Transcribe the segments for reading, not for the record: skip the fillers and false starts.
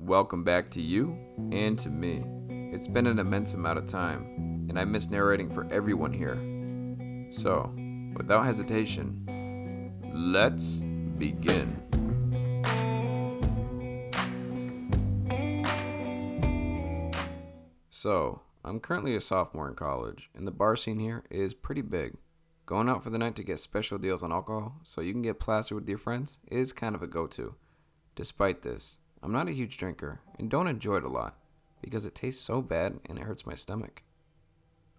welcome back to you and to me. It's been an immense amount of time, and I miss narrating for everyone here. So, without hesitation, let's begin. So, I'm currently a sophomore in college, and the bar scene here is pretty big. Going out for the night to get special deals on alcohol so you can get plastered with your friends is kind of a go-to. Despite this, I'm not a huge drinker and don't enjoy it a lot because it tastes so bad and it hurts my stomach.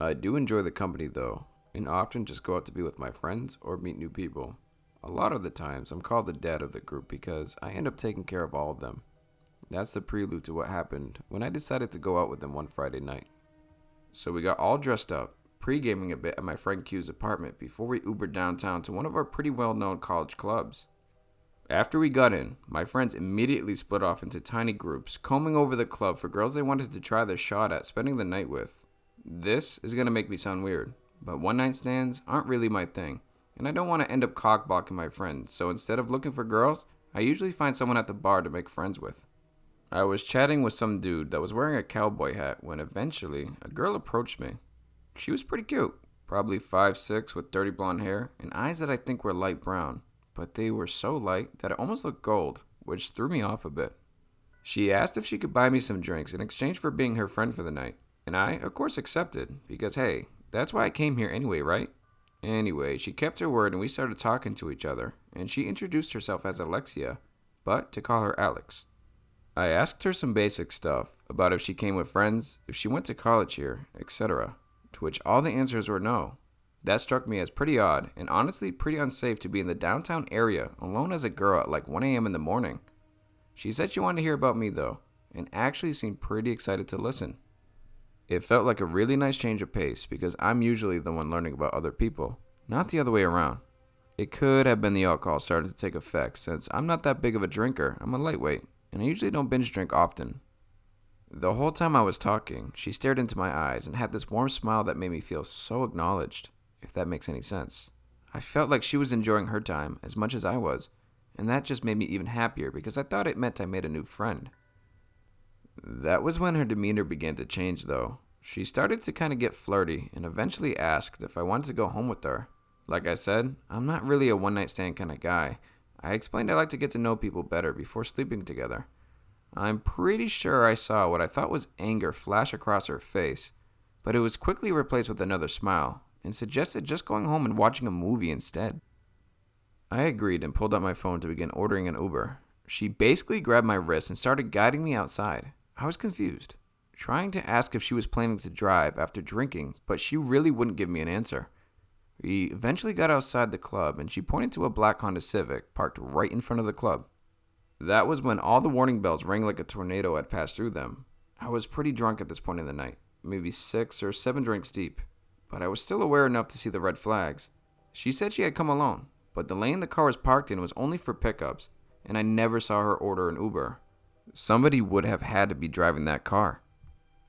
I do enjoy the company though, and often just go out to be with my friends or meet new people. A lot of the times I'm called the dad of the group because I end up taking care of all of them. That's the prelude to what happened when I decided to go out with them one Friday night. So we got all dressed up, pre-gaming a bit at my friend Q's apartment before we Ubered downtown to one of our pretty well-known college clubs. After we got in, my friends immediately split off into tiny groups, combing over the club for girls they wanted to try their shot at spending the night with. This is going to make me sound weird, but one-night stands aren't really my thing, and I don't want to end up cockblocking my friends, so instead of looking for girls, I usually find someone at the bar to make friends with. I was chatting with some dude that was wearing a cowboy hat when eventually a girl approached me. She was pretty cute, probably 5'6" with dirty blonde hair and eyes that I think were light brown, but they were so light that it almost looked gold, which threw me off a bit. She asked if she could buy me some drinks in exchange for being her friend for the night, and I, of course, accepted, because hey, that's why I came here anyway, right? Anyway, she kept her word and we started talking to each other, and she introduced herself as Alexia, but to call her Alex. I asked her some basic stuff about if she came with friends, if she went to college here, etc., to which all the answers were no. That struck me as pretty odd and honestly pretty unsafe to be in the downtown area alone as a girl at like 1 a.m. in the morning. She said she wanted to hear about me though, and actually seemed pretty excited to listen. It felt like a really nice change of pace because I'm usually the one learning about other people, not the other way around. It could have been the alcohol starting to take effect since I'm not that big of a drinker, I'm a lightweight, and I usually don't binge drink often. The whole time I was talking, she stared into my eyes and had this warm smile that made me feel so acknowledged, if that makes any sense. I felt like she was enjoying her time as much as I was, and that just made me even happier because I thought it meant I made a new friend. That was when her demeanor began to change though. She started to kind of get flirty and eventually asked if I wanted to go home with her. Like I said, I'm not really a one-night stand kind of guy. I explained I like to get to know people better before sleeping together. I'm pretty sure I saw what I thought was anger flash across her face, but it was quickly replaced with another smile, and suggested just going home and watching a movie instead. I agreed and pulled out my phone to begin ordering an Uber. She basically grabbed my wrist and started guiding me outside. I was confused, trying to ask if she was planning to drive after drinking, but she really wouldn't give me an answer. We eventually got outside the club and she pointed to a black Honda Civic parked right in front of the club. That was when all the warning bells rang like a tornado had passed through them. I was pretty drunk at this point in the night, maybe 6 or 7 drinks deep, but I was still aware enough to see the red flags. She said she had come alone, but the lane the car was parked in was only for pickups, and I never saw her order an Uber. Somebody would have had to be driving that car.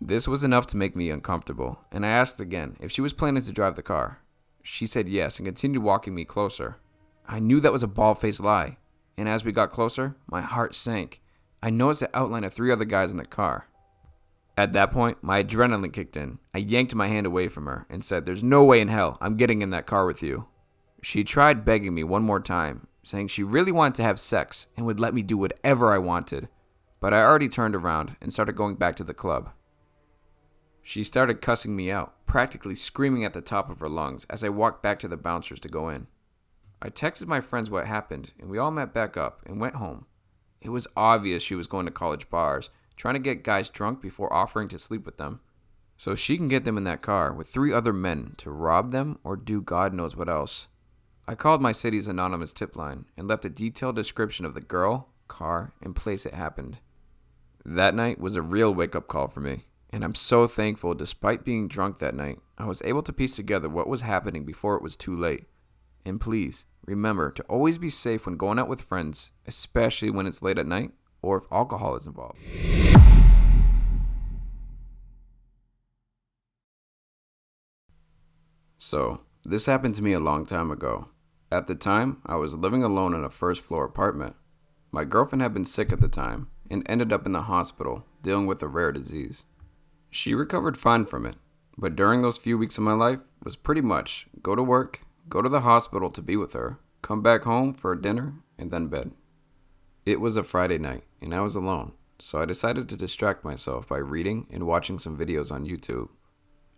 This was enough to make me uncomfortable, and I asked again if she was planning to drive the car. She said yes and continued walking me closer. I knew that was a bald-faced lie, and as we got closer, my heart sank. I noticed the outline of 3 other guys in the car. At that point, my adrenaline kicked in. I yanked my hand away from her and said, "There's no way in hell I'm getting in that car with you." She tried begging me one more time, saying she really wanted to have sex and would let me do whatever I wanted, but I already turned around and started going back to the club. She started cussing me out, practically screaming at the top of her lungs as I walked back to the bouncers to go in. I texted my friends what happened, and we all met back up and went home. It was obvious she was going to college bars, trying to get guys drunk before offering to sleep with them, so she can get them in that car with 3 other men to rob them or do God knows what else. I called my city's anonymous tip line and left a detailed description of the girl, car, and place it happened. That night was a real wake-up call for me, and I'm so thankful despite being drunk that night, I was able to piece together what was happening before it was too late. And please, remember to always be safe when going out with friends, especially when it's late at night or if alcohol is involved. So, this happened to me a long time ago. At the time, I was living alone in a first-floor apartment. My girlfriend had been sick at the time, and ended up in the hospital dealing with a rare disease. She recovered fine from it, but during those few weeks of my life was pretty much go to work, go to the hospital to be with her, come back home for dinner, and then bed. It was a Friday night, and I was alone, so I decided to distract myself by reading and watching some videos on YouTube.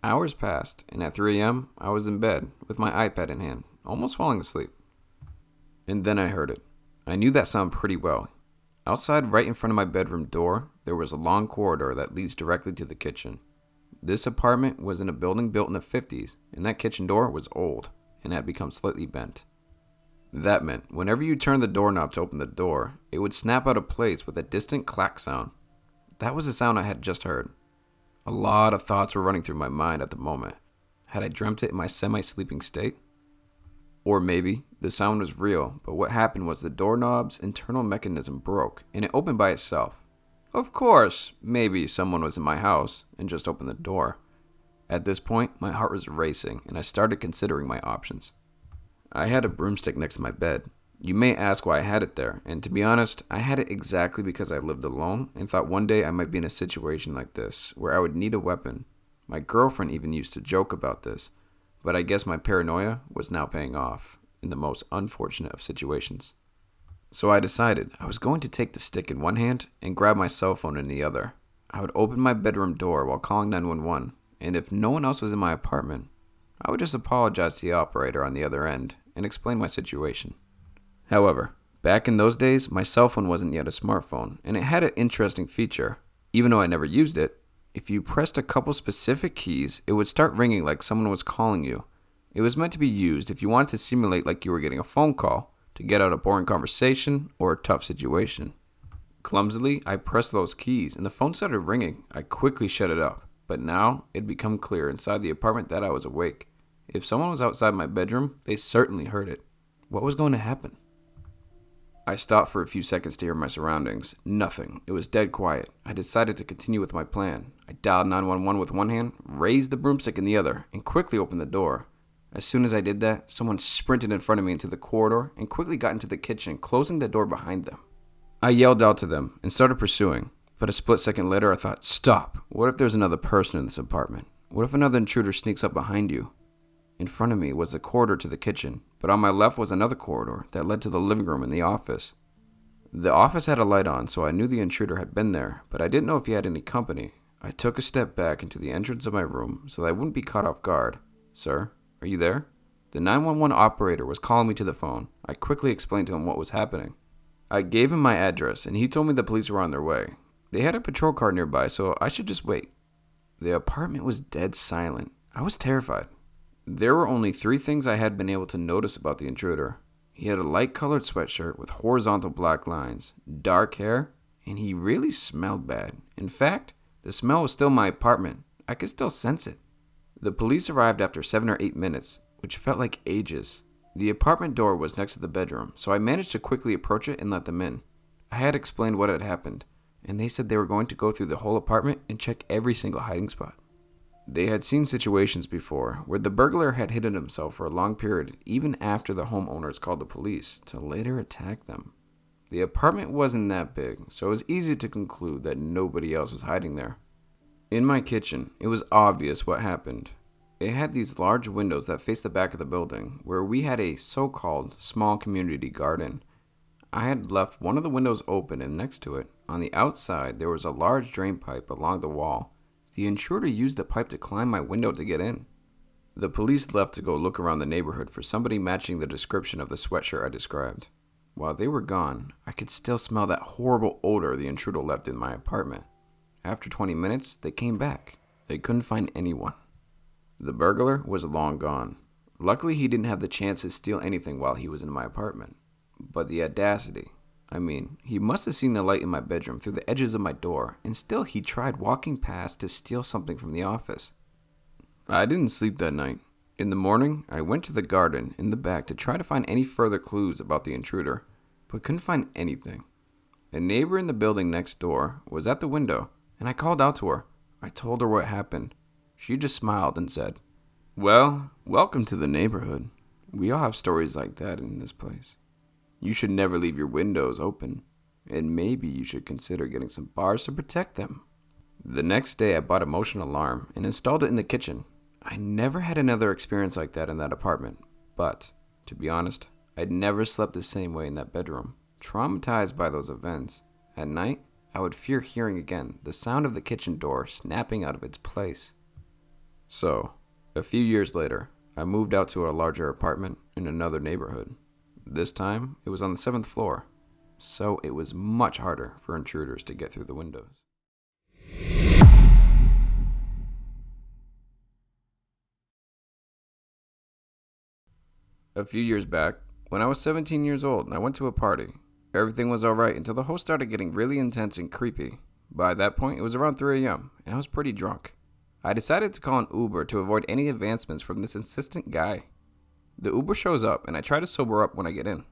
Hours passed, and at 3 a.m., I was in bed with my iPad in hand, almost falling asleep. And then I heard it. I knew that sound pretty well. Outside, right in front of my bedroom door, there was a long corridor that leads directly to the kitchen. This apartment was in a building built in the 50s, and that kitchen door was old and had become slightly bent. That meant whenever you turned the doorknob to open the door, it would snap out of place with a distant clack sound. That was the sound I had just heard. A lot of thoughts were running through my mind at the moment. Had I dreamt it in my semi-sleeping state? Or maybe the sound was real, but what happened was the doorknob's internal mechanism broke and it opened by itself. Of course, maybe someone was in my house and just opened the door. At this point, my heart was racing and I started considering my options. I had a broomstick next to my bed. You may ask why I had it there, and to be honest, I had it exactly because I lived alone and thought one day I might be in a situation like this where I would need a weapon. My girlfriend even used to joke about this, but I guess my paranoia was now paying off in the most unfortunate of situations. So I decided I was going to take the stick in one hand and grab my cell phone in the other. I would open my bedroom door while calling 911, and if no one else was in my apartment, I would just apologize to the operator on the other end and explain my situation. However, back in those days, my cell phone wasn't yet a smartphone, and it had an interesting feature. Even though I never used it, if you pressed a couple specific keys, it would start ringing like someone was calling you. It was meant to be used if you wanted to simulate like you were getting a phone call to get out a boring conversation or a tough situation. Clumsily, I pressed those keys and the phone started ringing. I quickly shut it up, but now it had become clear inside the apartment that I was awake. If someone was outside my bedroom, they certainly heard it. What was going to happen? I stopped for a few seconds to hear my surroundings. Nothing. It was dead quiet. I decided to continue with my plan. I dialed 911 with one hand, raised the broomstick in the other, and quickly opened the door. As soon as I did that, someone sprinted in front of me into the corridor and quickly got into the kitchen, closing the door behind them. I yelled out to them and started pursuing, but a split second later I thought, stop. What if there's another person in this apartment? What if another intruder sneaks up behind you? In front of me was the corridor to the kitchen, but on my left was another corridor that led to the living room and the office. The office had a light on, so I knew the intruder had been there, but I didn't know if he had any company. I took a step back into the entrance of my room so that I wouldn't be caught off guard. Sir, are you there? The 911 operator was calling me to the phone. I quickly explained to him what was happening. I gave him my address, and he told me the police were on their way. They had a patrol car nearby, so I should just wait. The apartment was dead silent. I was terrified. There were only 3 things I had been able to notice about the intruder. He had a light-colored sweatshirt with horizontal black lines, dark hair, and he really smelled bad. In fact, the smell was still in my apartment. I could still sense it. The police arrived after 7 or 8 minutes, which felt like ages. The apartment door was next to the bedroom, so I managed to quickly approach it and let them in. I had explained what had happened, and they said they were going to go through the whole apartment and check every single hiding spot. They had seen situations before where the burglar had hidden himself for a long period even after the homeowners called the police to later attack them. The apartment wasn't that big, so it was easy to conclude that nobody else was hiding there. In my kitchen, it was obvious what happened. It had these large windows that faced the back of the building where we had a so-called small community garden. I had left one of the windows open and next to it, on the outside, there was a large drain pipe along the wall. The intruder used the pipe to climb my window to get in. The police left to go look around the neighborhood for somebody matching the description of the sweatshirt I described. While they were gone, I could still smell that horrible odor the intruder left in my apartment. After 20 minutes, they came back. They couldn't find anyone. The burglar was long gone. Luckily, he didn't have the chance to steal anything while he was in my apartment. But the audacity. He must have seen the light in my bedroom through the edges of my door, and still he tried walking past to steal something from the office. I didn't sleep that night. In the morning, I went to the garden in the back to try to find any further clues about the intruder, but couldn't find anything. A neighbor in the building next door was at the window, and I called out to her. I told her what happened. She just smiled and said, "Well, welcome to the neighborhood. We all have stories like that in this place. You should never leave your windows open." and maybe you should consider getting some bars to protect them. The next day, I bought a motion alarm and installed it in the kitchen. I never had another experience like that in that apartment, but, to be honest, I'd never slept the same way in that bedroom. Traumatized by those events, at night, I would fear hearing again the sound of the kitchen door snapping out of its place. So, a few years later, I moved out to a larger apartment in another neighborhood. This time, it was on the 7th floor, so it was much harder for intruders to get through the windows. A few years back, when I was 17 years old and I went to a party, everything was alright until the host started getting really intense and creepy. By that point, it was around 3 a.m., and I was pretty drunk. I decided to call an Uber to avoid any advancements from this insistent guy. The Uber shows up, and I try to sober up when I get in.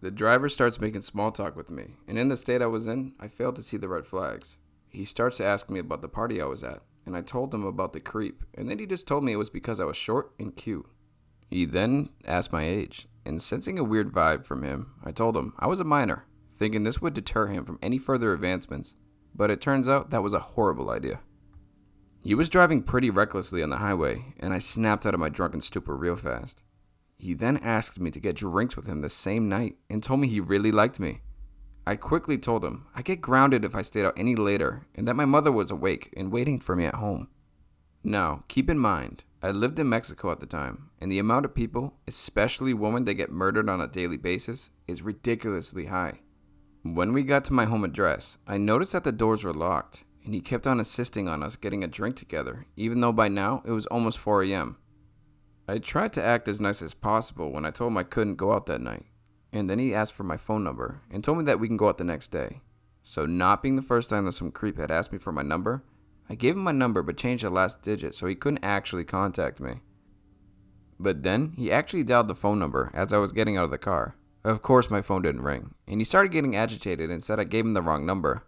The driver starts making small talk with me, and in the state I was in, I failed to see the red flags. He starts to ask me about the party I was at, and I told him about the creep, and then he just told me it was because I was short and cute. He then asked my age, and sensing a weird vibe from him, I told him I was a minor, thinking this would deter him from any further advancements, but it turns out that was a horrible idea. He was driving pretty recklessly on the highway, and I snapped out of my drunken stupor real fast. He then asked me to get drinks with him the same night and told me he really liked me. I quickly told him I'd get grounded if I stayed out any later and that my mother was awake and waiting for me at home. Now, keep in mind, I lived in Mexico at the time, and the amount of people, especially women that get murdered on a daily basis, is ridiculously high. When we got to my home address, I noticed that the doors were locked, and he kept on insisting on us getting a drink together, even though by now it was almost 4 a.m. I tried to act as nice as possible when I told him I couldn't go out that night, and then he asked for my phone number and told me that we can go out the next day. So not being the first time that some creep had asked me for my number, I gave him my number but changed the last digit so he couldn't actually contact me. But then he actually dialed the phone number as I was getting out of the car. Of course my phone didn't ring, and he started getting agitated and said I gave him the wrong number.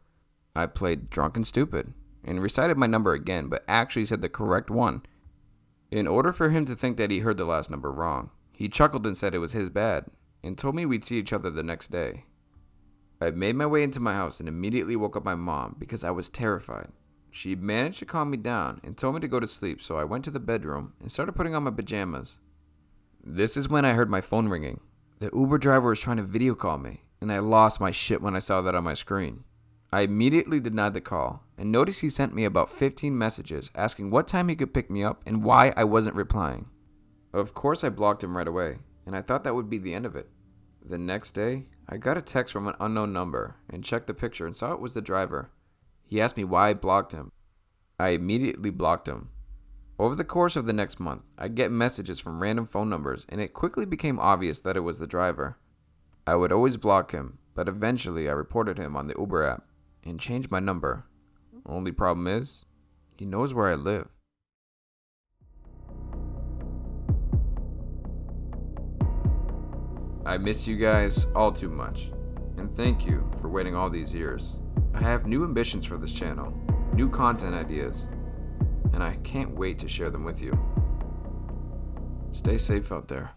I played drunk and stupid, and recited my number again, but actually said the correct one. In order for him to think that he heard the last number wrong, he chuckled and said it was his bad, and told me we'd see each other the next day. I made my way into my house and immediately woke up my mom because I was terrified. She managed to calm me down and told me to go to sleep, so I went to the bedroom and started putting on my pajamas. This is when I heard my phone ringing. The Uber driver was trying to video call me, and I lost my shit when I saw that on my screen. I immediately denied the call and noticed he sent me about 15 messages asking what time he could pick me up and why I wasn't replying. Of course I blocked him right away, and I thought that would be the end of it. The next day, I got a text from an unknown number and checked the picture and saw it was the driver. He asked me why I blocked him. I immediately blocked him. Over the course of the next month, I'd get messages from random phone numbers, and it quickly became obvious that it was the driver. I would always block him, but eventually I reported him on the Uber app and changed my number. Only problem is, he knows where I live. I miss you guys all too much, and thank you for waiting all these years. I have new ambitions for this channel, new content ideas, and I can't wait to share them with you. Stay safe out there.